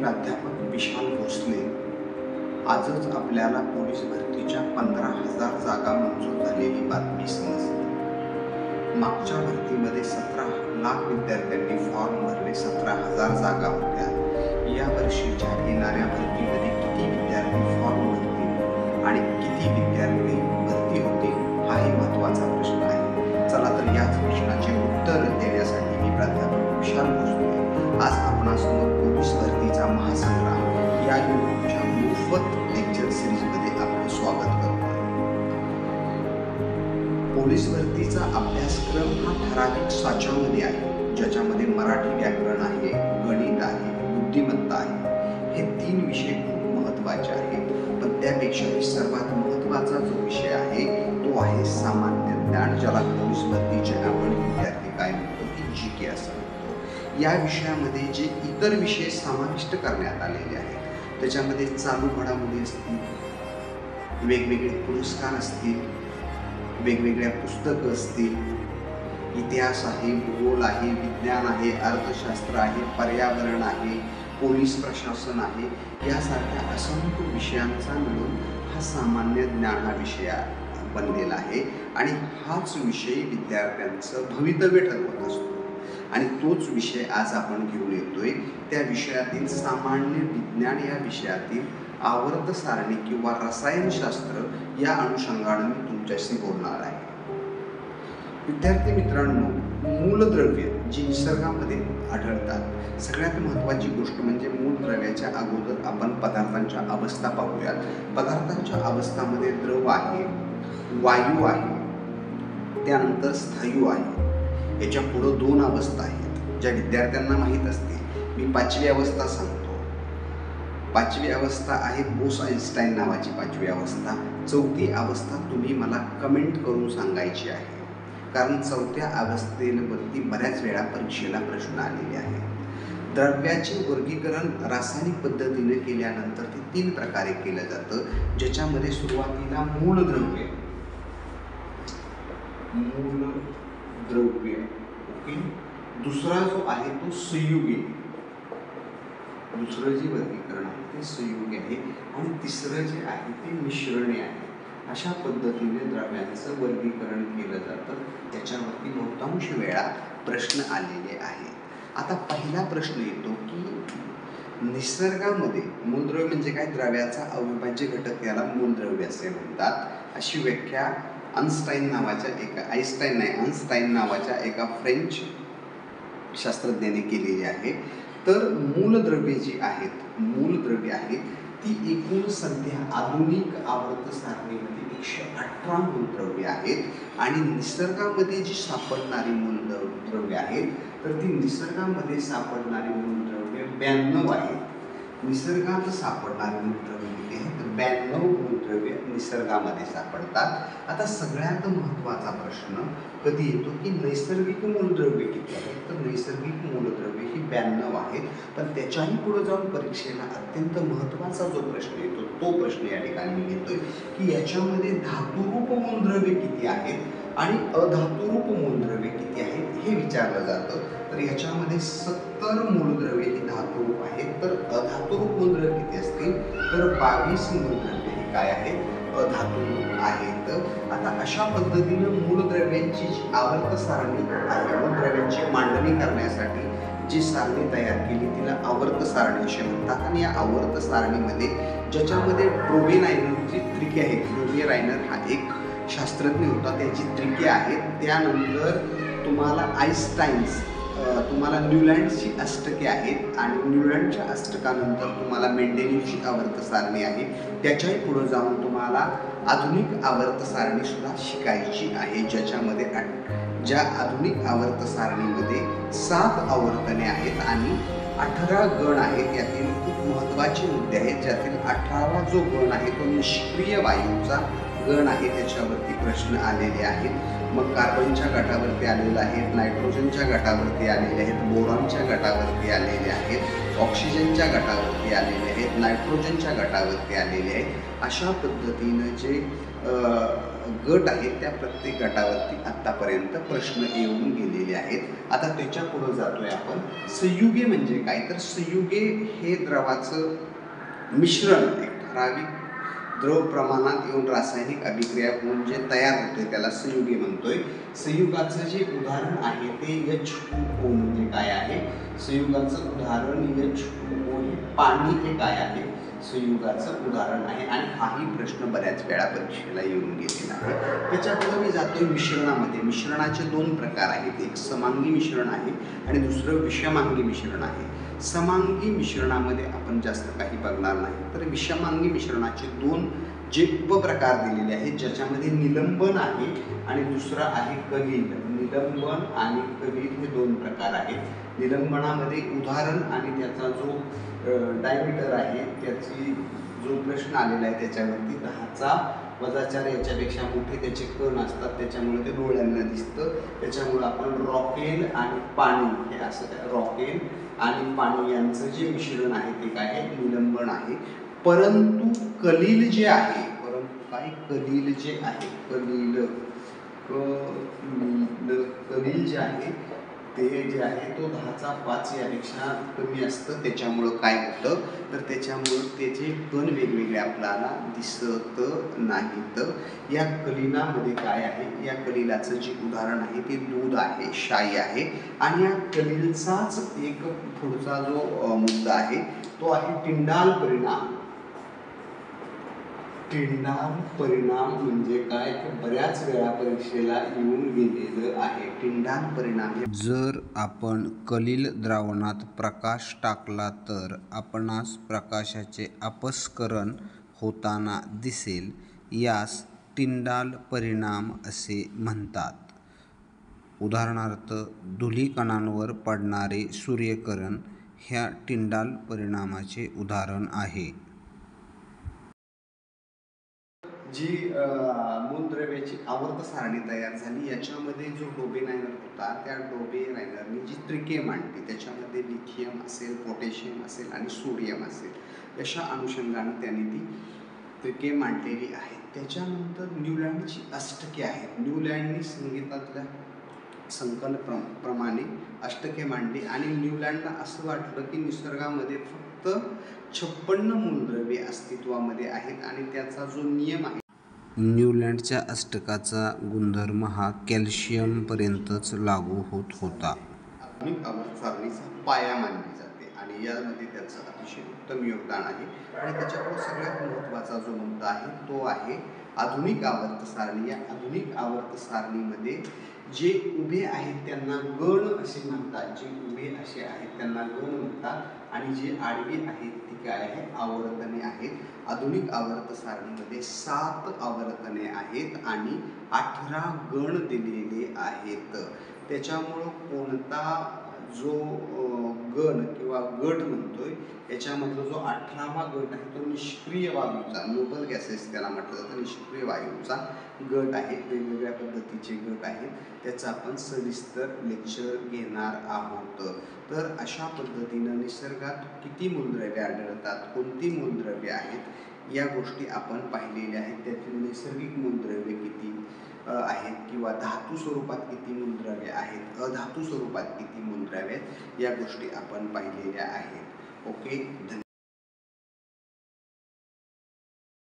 प्राध्यापक विशाल भोसले आजच आपल्याला पोलीस भरतीच्या 15,000 जागा मंजूर झालेली बातमी समजली। मागच्या भरतीमध्ये 17 लाख विद्यार्थ्यांनी फॉर्म भरले, 17,000 जागा होत्या। या वर्षीच्या येणाऱ्या भरतीमध्ये किती विद्यार्थी फॉर्म भरतील आणि किती विद्यार्थी भरती होतील हाही महत्त्वाचा प्रश्न आहे। चला तर याच प्रश्नाचे उत्तर देण्यासाठी मी प्राध्यापक विशाल भोसले आज आपणासमोर पोलीस भरतीचा महासंग्राम या यूट्यूबच्या मोफत लेक्चर सिरीजमध्ये आपलं स्वागत करतो। पोलीस भरतीचा अभ्यासक्रम हा ठराविक साच्यामध्ये आहे, ज्याच्यामध्ये मराठी व्याकरण आहे, गणित आहे, बुद्धिमत्ता आहे। हे 3 विषय खूप महत्त्वाचे आहेत, पण त्यापेक्षाही सर्वात महत्त्वाचा जो विषय आहे तो आहे सामान्य ज्ञान, ज्याला पोलीस भरतीचे आपण विद्यार्थी काय म्हणतो की जीके असं म्हणतो। या विषयामध्ये जे इतर विषय समाविष्ट करण्यात आलेले आहेत त्याच्यामध्ये चालू घडामोडी असतील, वेगवेगळे पुरस्कार असतील, वेगवेगळ्या पुस्तकं असतील, इतिहास आहे, भूगोल आहे, विज्ञान आहे, अर्थशास्त्र आहे, पर्यावरण आहे, पोलीस प्रशासन आहे, यासारख्या असंख्य विषयांचा मिळून हा सामान्य ज्ञान हा विषय बनलेला आहे आणि हाच विषय विद्यार्थ्यांचं भवितव्य ठरवत असतो आणि तोच विषय आज आपण घेऊन येतोय। त्या विषयातील सामान्य विज्ञान या विषयातील आवर्त सारणी किंवा रसायनशास्त्र या अनुषंगाने मी तुमच्याशी बोलणार आहे। विद्यार्थी मित्रांनो, मूलद्रव्य जी निसर्गामध्ये आढळतात, सगळ्यात महत्त्वाची गोष्ट म्हणजे मूलद्रव्याच्या अगोदर आपण पदार्थांच्या अवस्था पाहूयात। पदार्थांच्या अवस्थामध्ये द्रव आहे, वायू आहे, त्यानंतर स्थायू आहे। याच्या पुढे 2 अवस्था आहेत ज्या विद्यार्थ्यांना माहीत असतील। मी 5वी अवस्था सांगतो। 5वी अवस्था आहे बोस-आइन्स्टाईन नावाची 5वी अवस्था। 4थी अवस्था तुम्ही मला कमेंट करून सांगायची आहे, कारण 4थ्या अवस्थेवरती बऱ्याच वेळा परीक्षेला प्रश्न आलेले आहेत। द्रव्याचे वर्गीकरण रासायनिक पद्धतीने केल्यानंतर ते 3 प्रकारे केलं जातं, ज्याच्यामध्ये सुरुवातीला मूलद्रव्य, ओके, दुसरा जो आहे तो संयुगे, दुसरं जे वर्गीकरण आहे ते संयुगे आहे आणि तिसरं जे आहे ते मिश्रणे आहे। अशा पद्धतीने द्रव्यांचं वर्गीकरण केलं जातं, त्याच्यावरती बहुतांश वेळा प्रश्न आलेले आहेत। आता पहिला प्रश्न येतो की निसर्गामध्ये मूलद्रव्य म्हणजे काय? द्रव्याचा अविभाज्य घटक याला मूलद्रव्य असे म्हणतात। अशी व्याख्या आइन्स्टाईन नावाच्या एका फ्रेंच शास्त्रज्ञाने केलेली आहे। तर मूलद्रव्ये जी आहेत, मूलद्रव्ये आहेत ती एकूण सध्या आधुनिक आवर्त सारणीमध्ये 118 मूलद्रव्ये आहेत आणि निसर्गामध्ये जी सापडणारी मूलद्रव्ये आहेत तर ती निसर्गामध्ये सापडणारी मूलद्रव्ये 92 आहेत। निसर्गात सापडणारी मूलद्रव्ये किती आहेत? 92 मूलद्रव्ये निसर्गामध्ये सापडतात। आता सगळ्यात महत्त्वाचा प्रश्न कधी येतो की नैसर्गिक मूलद्रव्ये किती आहेत? तर नैसर्गिक मूलद्रव्ये ही 92 आहेत, पण त्याच्याही पुढे जाऊन परीक्षेला अत्यंत महत्त्वाचा जो प्रश्न येतो तो प्रश्न या ठिकाणी मी घेतोय की याच्यामध्ये धातुरूप मूलद्रव्ये किती आहेत आणि अधातुरूप मूलद्रव्ये किती आहेत हे विचारलं जातं। तर याच्यामध्ये 70 मूलद्रव्ये ही धातुरूप आहेत, तर अधातुरूप मूलद्रव्ये किती असतील? तर 22 मूलद्रव्ये ही काय आहेत? अधातुरूप आहेत। आता अशा पद्धतीनं मूलद्रव्यांची जी आवर्त सारणी आहे, मूलद्रव्यांची मांडणी करण्यासाठी जी सारणी तयार केली तिला आवर्त सारणी असे म्हणतात आणि या आवर्त सारणीमध्ये ज्याच्यामध्ये ड्रोबे रायनरची त्रिके आहेत, ड्रोबे रायनर हा एक शास्त्रज्ञ होता, त्याची त्रिके आहेत। त्यानंतर तुम्हाला तुम्हाला न्यूलँडची अष्टके आहेत आणि न्यूलँडच्या अष्टकानंतर तुम्हाला मेंडेलिव्हची आवर्त सारणी आहे। त्याच्याही पुढे जाऊन तुम्हाला आधुनिक आवर्त सारणी सुद्धा शिकायची आहे, ज्याच्यामध्ये ज्या आधुनिक आवर्त सारणीमध्ये 7 आवर्तने आहेत आणि 18 गण आहेत। यातील खूप महत्त्वाचे मुद्दे आहेत, ज्यातील 18वा जो गण आहे तो निष्क्रिय वायूचा गण आहे, त्याच्यावरती प्रश्न आलेले आहेत। मग कार्बनच्या गटावरती आलेले आहेत, नायट्रोजनच्या गटावरती आलेले आहेत, बोरॉनच्या गटावरती आलेले आहेत, ऑक्सिजनच्या गटावरती आलेले आहेत, नायट्रोजनच्या गटावरती आलेले आहेत। अशा पद्धतीनं जे गट आहेत त्या प्रत्येक गटावरती आत्तापर्यंत प्रश्न येऊन गेलेले आहेत. आता त्याच्या पुढं जातोय आपण. संयुगे म्हणजे काय, तर संयुगे हे द्रवाचं मिश्रण एक ठराविक द्रव प्रमाणात येऊन रासायनिक अभिक्रिया होऊन जे तयार होते त्याला संयुगे म्हणतोय. संयुगाचं जे उदाहरण आहे ते H2O म्हणजे काय आहे, संयुगाचं उदाहरण H2O हे पाणी हे काय आहे, संयुगाचं उदाहरण आहे. आणि हाही प्रश्न बऱ्याच वेळा परीक्षेला येऊन गेलेला आहे. त्याच्यापुढे मी जातोय मिश्रणामध्ये. मिश्रणाचे दोन प्रकार आहेत, एक समांगी मिश्रण आहे आणि दुसरं विषमांगी मिश्रण आहे. समांगी मिश्रणामध्ये आपण जास्त काही बघणार नाही, तर विषमांगी मिश्रणाचे दोन जे उपप्रकार दिलेले आहेत ज्याच्यामध्ये निलंबन आहे आणि दुसरा आहे कलील. निलंबन आणि कलील हे दोन प्रकार आहेत. निलंबनामध्ये उदाहरण आणि त्याचा जो डायमीटर आहे त्याची जो प्रश्न आलेला आहे त्याच्यावरती 10⁻⁴ याच्यापेक्षा मोठे त्याचे कण असतात, त्याच्यामुळे ते डोळ्यांना दिसतं. त्याच्यामुळे आपण रॉकेल आणि पाणी हे असं, रॉकेल आणि पाणी यांचं जे मिश्रण आहे ते काय आहे, निलंबन आहे. परंतु कलील जे आहे, परंतु काय कलील जे आहे, कलील जे आहे ते जे आहे तो 10⁵ यापेक्षा कमी असतं. त्याच्यामुळं काय होतं, तर त्याच्यामुळं त्याचे कण वेगवेगळे आपल्याला दिसत नाहीत. या कलिलामध्ये काय आहे, या कलिलाचं जे उदाहरण आहे ते दूध आहे, शाई आहे. आणि या कलिलचाच एक पुढचा जो मुद्दा आहे तो आहे टिंडाल परिणाम. टिंडाल परिणाम म्हणजे काय, बऱ्याच वेळा परीक्षेला येऊन गेलेलं आहे. टिंडाल परिणाम, जर आपण कलील द्रावणात प्रकाश टाकला तर आपणास प्रकाशाचे अपस्करण होताना दिसेल, यास टिंडाल परिणाम असे म्हणतात. उदाहरणार्थ धूलिकणांवर पडणारे सूर्यकिरण ह्या टिंडाल परिणामाचे उदाहरण आहे. जी मूलद्रव्याची आवर्त सारणी तयार झाली याच्यामध्ये जो डोबे लायनर होता त्या डोबे लायनरनी जी त्रिके मांडली त्याच्यामध्ये लिथियम असेल, पोटॅशियम असेल आणि सोडियम असेल, अशा अनुषंगाने त्यांनी ती त्रिके मांडलेली आहेत. त्याच्यानंतर न्यूलँडची अष्टके आहेत. न्यूलँडनी संगीतातल्या संकल्पप्रमाणे अष्टके मांडली आणि न्यूलँडला असं वाटलं की निसर्गामध्ये फक्त 56 मूलद्रव्ये अस्तित्वामध्ये आहेत आणि त्याचा जो नियम आहे, न्यूलँडच्या अष्टकाचा गुणधर्म हा कॅल्शियमपर्यंतच लागू होत होता. आधुनिक आवर्त सारणीचा पाया मानली जाते आणि यामध्ये त्याचं अतिशय उत्तम योगदान आहे. आणि त्याच्यापुढे सगळ्यात महत्त्वाचा जो मुद्दा आहे तो आहे आधुनिक आवर्त सारणी. या आधुनिक आवर्त सारणीमध्ये जे उभे आहेत त्यांना गण असे म्हणतात, जे उभे असे आहेत त्यांना गण म्हणतात आणि जे आडवे आहेत ती काय आहे, आवर्तने आहेत. आधुनिक आवर्त सारणीमध्ये 7 आवर्तने आहेत आणि 18 गण दिलेले आहेत. त्याच्यामुळं कोणता जो गण किंवा गट म्हणतोय याच्यामधला जो 18वा गट आहे तो निष्क्रिय वायूचा, नोबल गॅसेस त्याला म्हटलं जातं, निष्क्रिय वायूचा गट आहे. वेगवेगळ्या पद्धतीचे गट आहेत, त्याचं आपण सविस्तर लेक्चर घेणार आहोत. तर अशा पद्धतीनं निसर्गात किती मूलद्रव्ये आढळतात, कोणती मूलद्रव्ये आहेत या गोष्टी आपण पाहिलेल्या आहेत. त्यातील नैसर्गिक मूलद्रव्ये किती आहेत किंवा धातू स्वरूपात किती मूलद्रव्ये आहेत, अधातू स्वरूपात किती मूलद्रव्ये आहेत या गोष्टी आपण पाहिलेल्या आहेत. ओके.